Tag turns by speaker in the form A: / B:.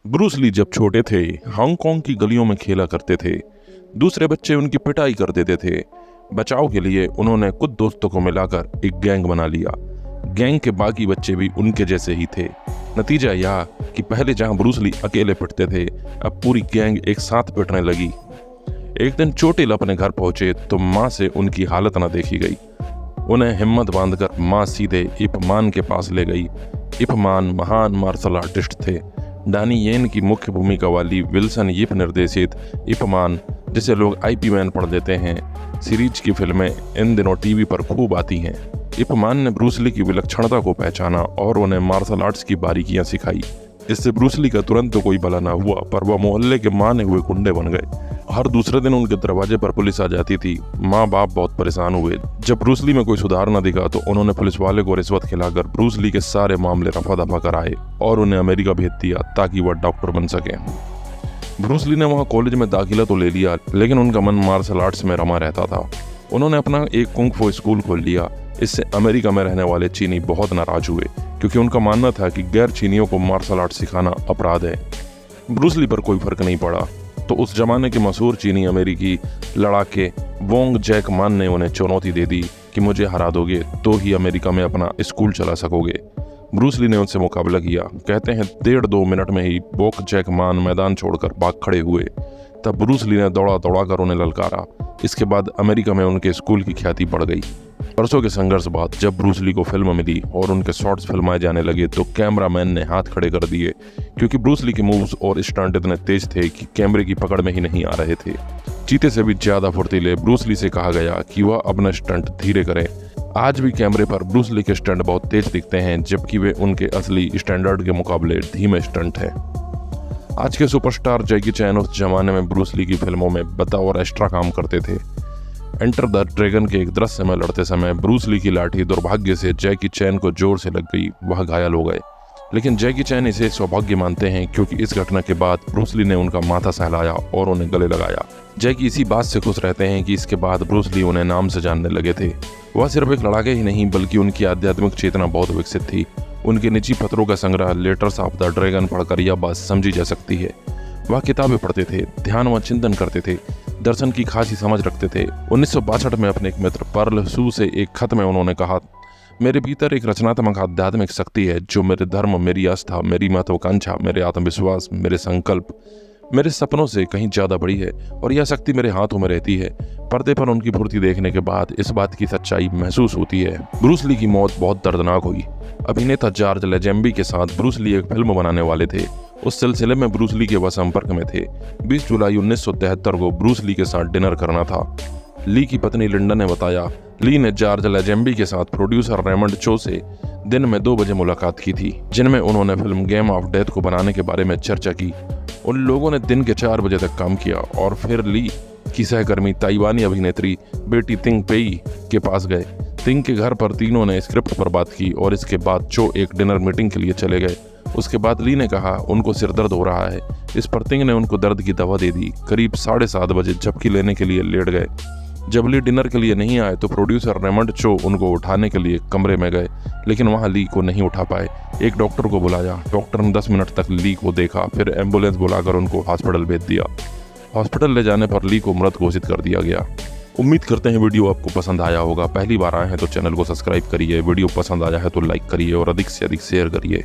A: Bruce Lee जब छोटे थे हांगकांग की गलियों में खेला करते थे। दूसरे बच्चे उनकी पिटाई कर देते थे। बचाव के लिए उन्होंने कुछ दोस्तों को मिलाकर एक गैंग बना लिया। गैंग के बाकी बच्चे भी उनके जैसे ही थे। नतीजा यह कि पहले जहां ब्रूस ली अकेले पिटते थे, अब पूरी गैंग एक साथ पिटने लगी। एक दिन चोटिल अपने घर पहुंचे तो माँ से उनकी हालत न देखी गई। उन्हें हिम्मत बांधकर माँ सीधे इप मान के पास ले गई। इप मान महान मार्शल आर्टिस्ट थे। डानी येन की मुख्य भूमिका वाली विल्सन यिप निर्देशित इप मान, जिसे लोग आईपी मैन पढ़ देते हैं, सीरीज की फिल्में इन दिनों टीवी पर खूब आती हैं। इप मान ने ब्रूस ली की विलक्षणता को पहचाना और उन्हें मार्शल आर्ट्स की बारीकियां सिखाई। इससे ब्रूस ली का तुरंत तो कोई भला ना हुआ, पर वह मोहल्ले के माने हुए गुंडे बन गए। हर दूसरे दिन उनके दरवाजे पर पुलिस आ जाती थी। माँ बाप बहुत परेशान हुए। जब ब्रूस ली में कोई सुधार न दिखा तो उन्होंने पुलिस वाले को रिश्वत खिलाकर ब्रूस ली के सारे मामले रफा दफा कराए और उन्हें अमेरिका भेज दिया ताकि वह डॉक्टर बन सके। ब्रूस ली ने वहाँ कॉलेज में दाखिला तो ले लिया, लेकिन उनका मन मार्शल आर्ट्स में रमा रहता था। उन्होंने अपना एक कुंग फू स्कूल खोल लिया। इससे अमेरिका में रहने वाले चीनी बहुत नाराज हुए, क्योंकि उनका मानना था कि गैर चीनियों को मार्शल आर्ट सिखाना अपराध है। ब्रूस ली पर कोई फर्क नहीं पड़ा, तो उस जमाने के मशहूर चीनी अमेरिकी लड़ाके वोंग जैक मान ने उन्हें चुनौती दे दी कि मुझे हरा दोगे तो ही अमेरिका में अपना स्कूल चला सकोगे। ब्रूस ली ने उनसे मुकाबला किया। कहते हैं 1.5-2 मिनट में ही वोंग जैक मान मैदान छोड़कर भाग खड़े हुए। तब ब्रूस ली ने दौड़ा दौड़ा कर उन्हें ललकारा। इसके बाद अमेरिका में उनके स्कूल की ख्याति बढ़ गई। वर्षों के संघर्ष बाद जब ब्रूस ली को फिल्म मिली और उनके शॉट्स फिल्माए जाने लगे तो कैमरामैन ने हाथ खड़े कर दिए, क्योंकि ब्रूस ली के मूव्स और स्टंट इतने तेज थे कि कैमरे की पकड़ में ही नहीं आ रहे थे। चीते से भी ज्यादा फुर्तीले ब्रूस ली से कहा गया कि वह अपना स्टंट धीरे करें। आज भी कैमरे पर ब्रूस ली के स्टंट बहुत तेज दिखते हैं, जबकि वे उनके असली स्टैंडर्ड के मुकाबले धीमे स्टंट हैं। आज के सुपरस्टार जैकी चैन उस जमाने में ब्रूस ली की फिल्मों में बतौर एक्स्ट्रा काम करते थे। एंटर द ड्रैगन के एक दृश्य में लड़ते समय ब्रूस ली की लाठी दुर्भाग्य से जैकी चैन को जोर से लग गई। वह घायल हो गए, लेकिन जैकी चैन इसे सौभाग्य मानते हैं, क्योंकि इस घटना के बाद ब्रूस ली ने उनका माथा सहलाया और उन्हें गले लगाया। जैकी इसी बात से खुश रहते हैं कि इसके बाद ब्रूस ली उन्हें नाम से जानने लगे थे। वह सिर्फ एक लड़ाके ही नहीं, बल्कि उनकी आध्यात्मिक चेतना बहुत विकसित थी। उनके निजी पत्रों का संग्रह लेटर्स ऑफ द ड्रैगन पढ़कर यह बात समझी जा सकती है। वह किताबें पढ़ते थे, ध्यान व चिंतन करते थे, दर्शन की खासी समझ रखते थे। 1962 में अपने एक मित्र पर्ल सू से एक खत में उन्होंने कहा, मेरे भीतर एक रचनात्मक आध्यात्मिक शक्ति है जो मेरे धर्म, मेरी आस्था, मेरी महत्वाकांक्षा, मेरे आत्मविश्वास, मेरे संकल्प, मेरे सपनों से कहीं ज्यादा बड़ी है, और यह शक्ति मेरे हाथों में रहती है। पर्दे पर उनकी फुर्ती देखने के बाद इस बात की सच्चाई महसूस होती है। ब्रूस ली की मौत बहुत दर्दनाक हुई। अभिनेता जॉर्ज लेजेम्बी के साथ ब्रूस ली एक फिल्म बनाने वाले थे। उस सिलसिले में ब्रूस ली के वह संपर्क में थे। 20 जुलाई 1973 को ब्रूस ली के साथ डिनर करना था। ली की पत्नी लिंडा ने बताया, ली ने जॉर्ज लेजेम्बी के साथ प्रोड्यूसर रेमंड चो से दिन में 2 बजे मुलाकात की थी, जिनमें उन्होंने फिल्म गेम ऑफ डेथ को बनाने के बारे में चर्चा की। उन लोगों ने दिन के 4 बजे तक काम किया और फिर ली की सहकर्मी ताइवानी अभिनेत्री बेटी तिंग पेई के पास गए। तिंग के घर पर तीनों ने स्क्रिप्ट पर बात की और इसके बाद चो एक डिनर मीटिंग के लिए चले गए। उसके बाद ली ने कहा उनको सिर दर्द हो रहा है। इस पर तिंग ने उनको दर्द की दवा दे दी। करीब 7:30 बजे झपकी लेने के लिए लेट गए। जब ली डिनर के लिए नहीं आए तो प्रोड्यूसर रेमंड चो उनको उठाने के लिए कमरे में गए, लेकिन वहां ली को नहीं उठा पाए। एक डॉक्टर को बुलाया। डॉक्टर ने 10 मिनट तक ली को देखा, फिर एम्बुलेंस बुलाकर उनको हॉस्पिटल भेज दिया। हॉस्पिटल ले जाने पर ली को मृत घोषित कर दिया गया। उम्मीद करते हैं वीडियो आपको पसंद आया होगा। पहली बार आए हैं तो चैनल को सब्सक्राइब करिए, वीडियो पसंद आया है तो लाइक करिए और अधिक से अधिक शेयर करिए।